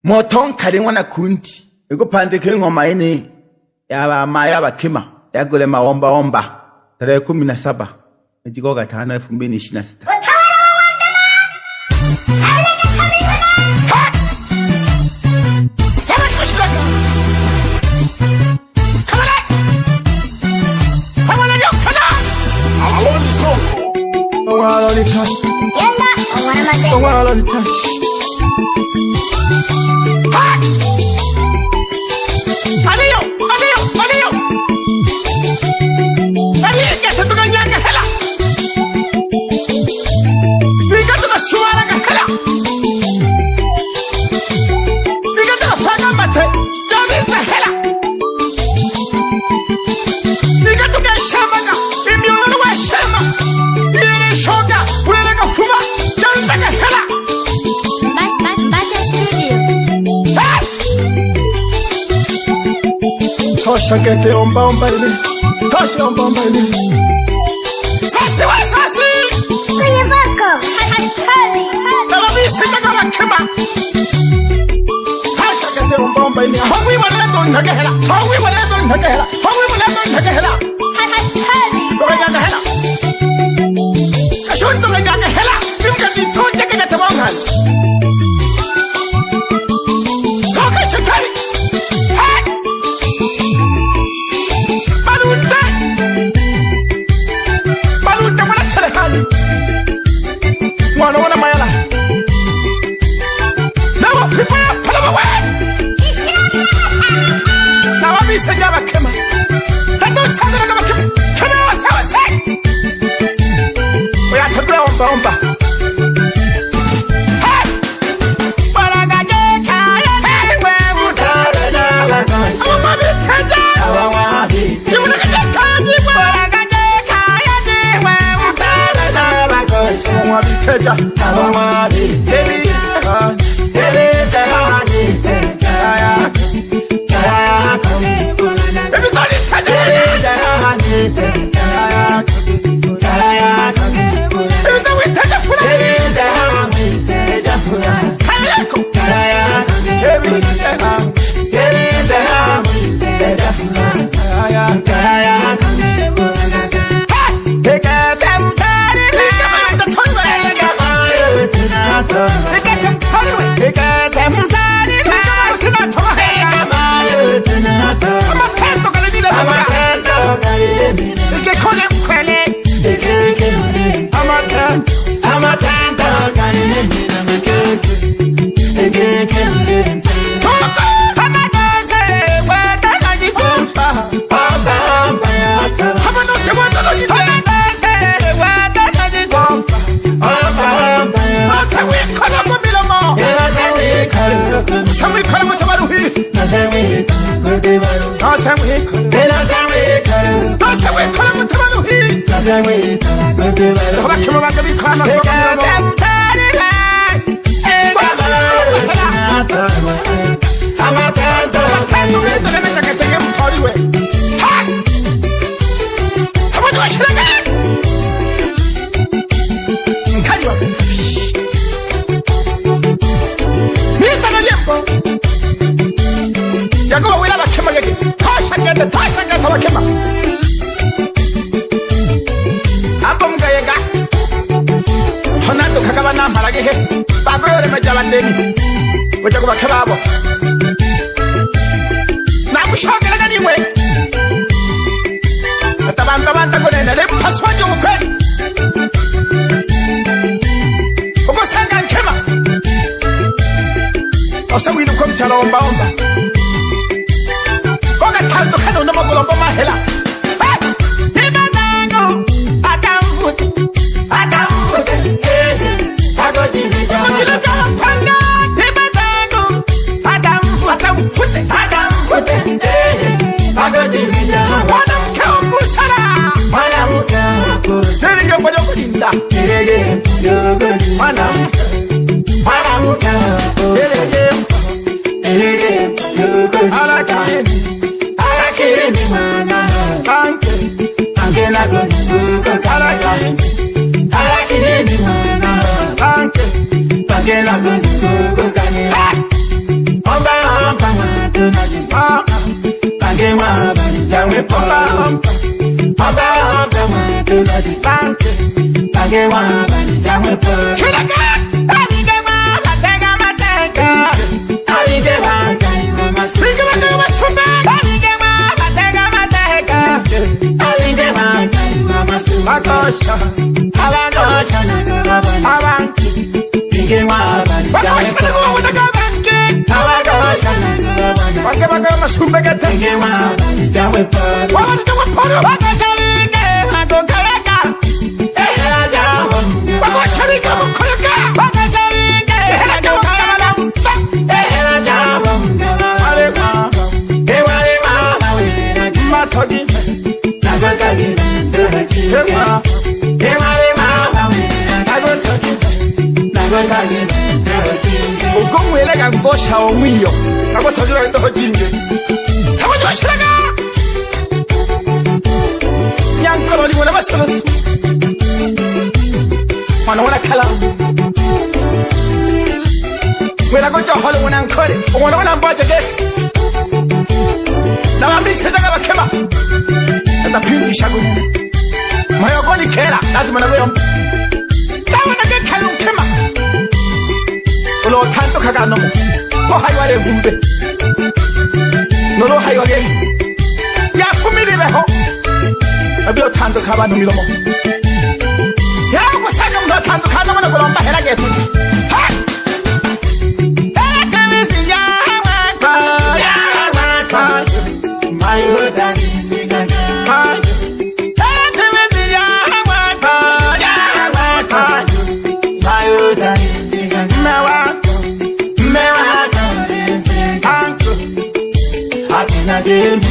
Moton karingwa na kundi. Iko pande ngoma ini ya maya bakima ya gole maomba. Tarehe 17 mwezi wa 5 2026. Tosha kete omba ile. Tosha omba ile. Sasi wa sasi. Kwenye bako. Hali. Nalabisi kama kema. Tosha kete omba ile. Hawi wala ndagehela. Hawi wala ndagehela. Hali. Toka hela. Kashon toka hela. Nimkati toja kete wangal. Toka shakari. Baluta mwana chelekani mwana mayala nawa fipa ya palawa we nawa misa jaba kema hato chadra kama kema wasa oya tabra omba Keja, awamadi, heli, tahani, kaya, everybody, tahani, kaya, everything we take a full, omba. Koga tanto kano na magulomba mahela. omba omba omba matula jipanke page wa bali jamwe po chiraga abige wa batega mateka abige wa kai mama singa wa sumba abige wa batega mateka abige wa kai mama singa akosha abagosha abantu bige wa bali jamwe po Wake wake masumbe gete Nge wabali jawe polo Wabali jawe polo Wake sharike Wako kayaka Ehela jawe Wako sharike Wako kayaka Wake sharike Ehela jawe kayaka Ehela jawe Wale waba Ewale waba Matogi Nagotagi Ewa Ewale waba Nagotagi Nagotagi Ukomwele ngosha omwiyo Agotagira ndo jinge Kawajo shiraga Yankoro ni wala masalo Wana kala Wena gojo holo wana nkore wana mbaje de Na wambi sejaga bakema Ata pingi shagu Mayo goli kera lazima na goyo Tawa na ge kalu kema Ulo tanto kagano Ko haywale gumbe Nolo haywage Ya fumili beho Abilo tanto kabano milomo Ya ko saka mdo tanto kana mana golomba hera getu Ha Hera kemiti ya wako Ya wako Mayo dani nigaga Ha Hera kemiti ya wako Ya wako Mayo dani nigaga Mewa I did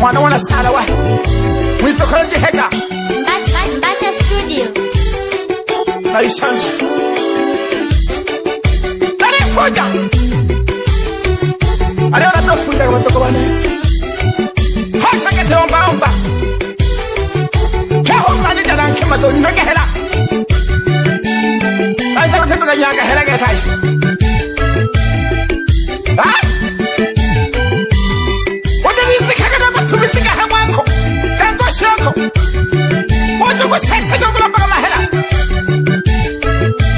Wana sala wa Mr. Koloji Hega Basha Studio Aishansu Nani fuja Aleo na tofuja kwa toko wane Hasha kete omba Keho manija na nkema do ndoke hela Aisha kute toka nyanga hela ke taisi Ha? Tumisika hawako Tango shoko Mojo kusesa jogula paka mahela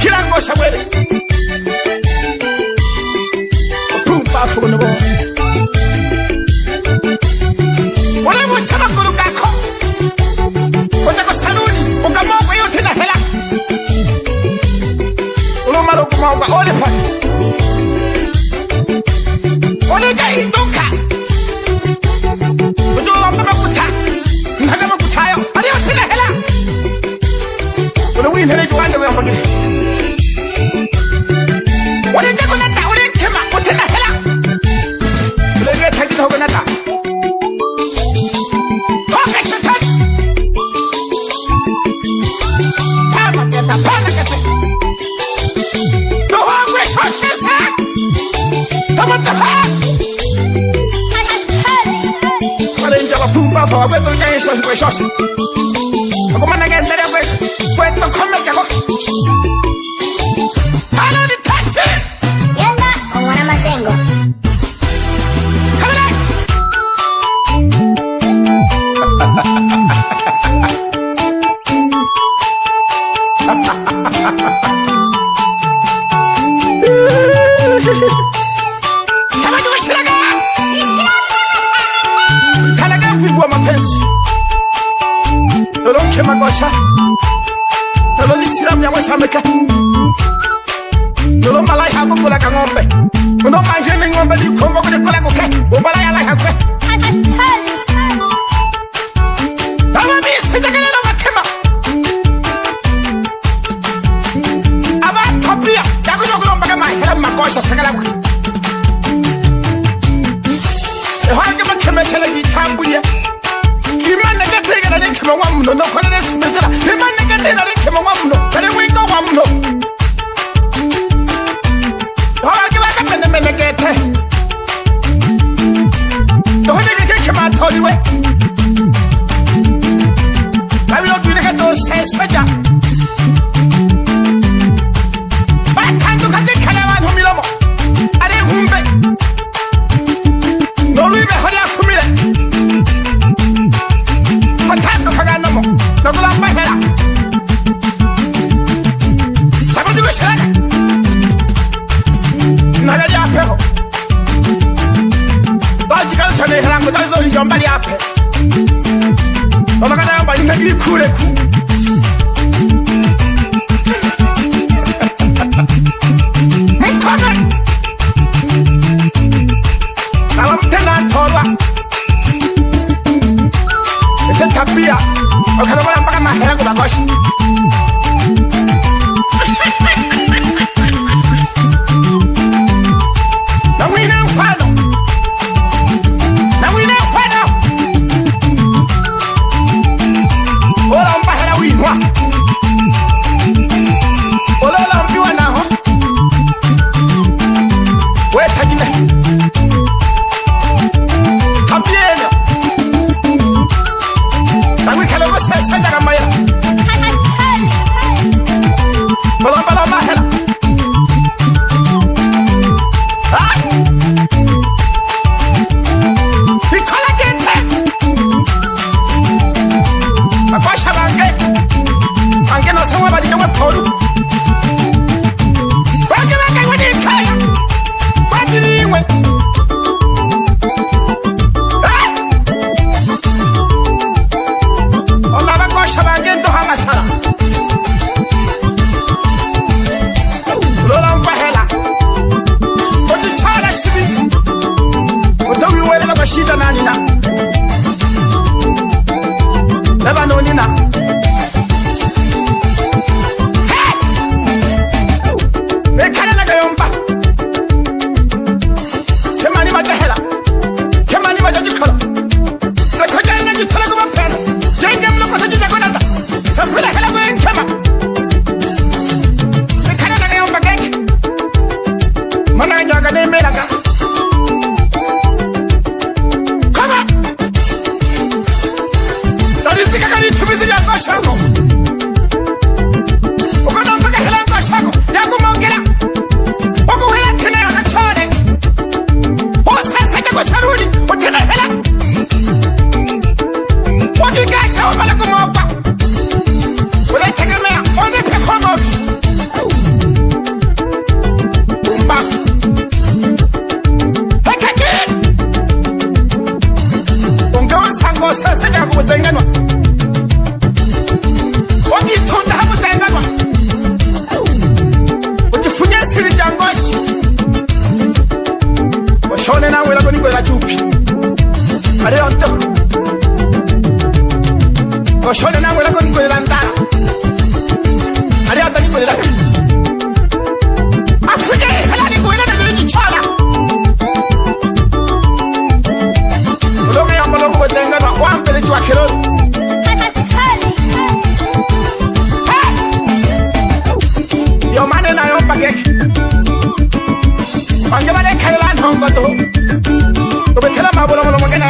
Kila ngosha mwele Pumpa funubo Wale mchama kuru kako Oja ko saluni Uka moko yote na hela Ulo malo kumauka ole pani papa wa kwetu nyesho kwa shosha. Akoma na gendele kwetu kome kako. Halo ni taxi. Yenda wana matengo. Kamera. Kama tuwashiraga. Kalaga vivua mapenzi. Lolo kema gosha. Lolo lisiram ya wasameka. Lolo malai hago kula ka ngombe. Uno manje ni ngombe li kombo kule kula kuke. Ubala ya lai hakwe. Tama mi sijagele na makema. Aba topia. Yago yogo lomba kama hela magosha sakala kwa. Ehwange makema chela yitambuye. Imana gatega na kema wamuno no kona nesimezela. Imana gatega na kema wamuno. Kale wingo wamuno. Ehwange bakapene menegete. Ehwange kema toriwe. Kabilo tuineke to sesaja. Bakandu kake kalawan humilomo. Ale humbe. Noribe horia kumile. Bakandu kaganomo. Nagulamba hela. Sababu kushiraka. Nagari apeho. Baji kansane hela mutazo lijombali ape. Omakana yamba inagi kule ku. Mkome. Alam tena torwa. Ete tabia. Okana wala mpaka mahera kubagoshi. Nawina mfano. Nawina mfano. Ola mpahela winwa. Ola mpiwa naho. Weta gine. Kapieno. Tangu kalogo sesa kama ya. Ola mahela. Nikola gente. Akosha bange. Bange no sawa bali kama toru. Bange wani kaya. Badiliwe. Ola bakosha bange ndo hamasara. Lola mfahela. Otitala sibi. Otawi wele na bashida nani na. Leba noni na. Hey! Mekana na gayomba. Kemani majahela. Kemani majajikola. Sekoja na jitola kuma pera. Jenge mloko sajija konata. Tafila hela kwa nkema. Mekana na gayomba genge. Mana nyaga ne melaga. Kama. Tarisika kani tumizi ya koshango. Ukona mpaka hela koshango. Yaku mongera. Oku hela kene ya kachone. Osa sake kusarudi. Otena hela. Wakigasha wapala kumopa. Uletegemea. One pekomo. Umbafu. Hekeke. Ungewa sango sasa jaku kutenganwa. Wakitonda hapu tenganwa. Wakifunya siri jangoshi. Washone na wela kwenye la chupi. Ale onto. Washone na wela kwenye la ndara. Ale onto ni kwenye la kwenye. Afuja halali kwenye la kwenye chala. Ulonga ya mbalongo kwa tenganwa. Wampele jua kirolo. Yo mane na yomba geki. Wange bale kailan hongo to. Ubetela mabolo molo magana.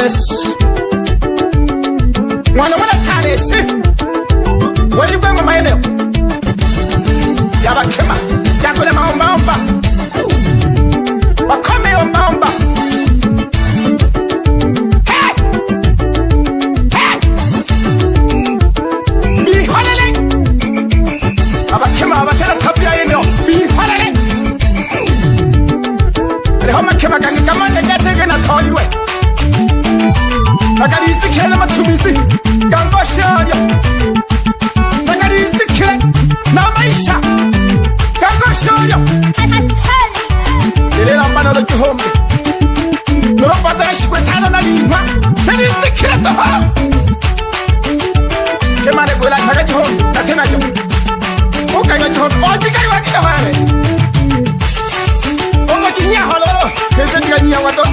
Charles mwana Charles wali gwengo maeneo yabakema yakole maomba wakome omba biholele abakema abatera tabia yeneo biholele leho makema kangamane gatege na toliwe Nagalisi kele matumizi Gangoshoria Nagalisi kele na maisha Gangoshoria Lele lambano lo juhombe Noropa dashi kwetana na lima Nagalisi kele toho Kemane kwela naga juhombe Natena jo Oka yo juhombe Oji kai waki juhombe Ongo chinya hololo Kese chiga nya wato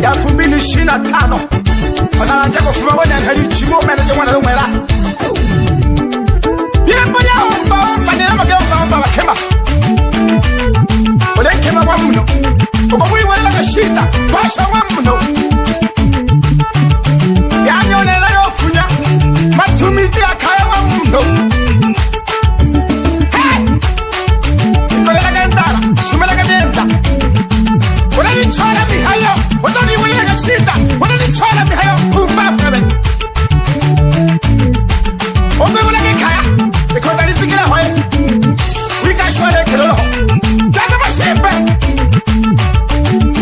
ya 2025 wanaanza kufuma wana halichimo meneja mwana lumwela yembo ya omba nera magomba bakema ole kema wa muno uko wala kashita basha wa muno yanyonela yofunya matumizi akaya wa muno kolela gandala sumela gandala wala ni chora mihayo Wadoni wale kashita, wadoni chora mihayo kumafebe. Ongo wale kaya, ikoda nisikila hoe. Wika shwale kilolo. Jaga masipe.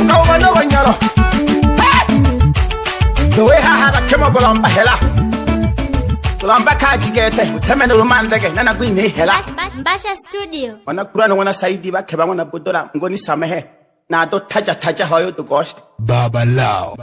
Uka umano wanyalo. Dowe haha bakemo golomba hela. Golomba kajigete, utemene urumandege, nana gwini hela. Mbasha studio. Wanakurana wana saidi bakeba wana budola, ngoni samehe. Na do taja hoyo do gost. Babalao.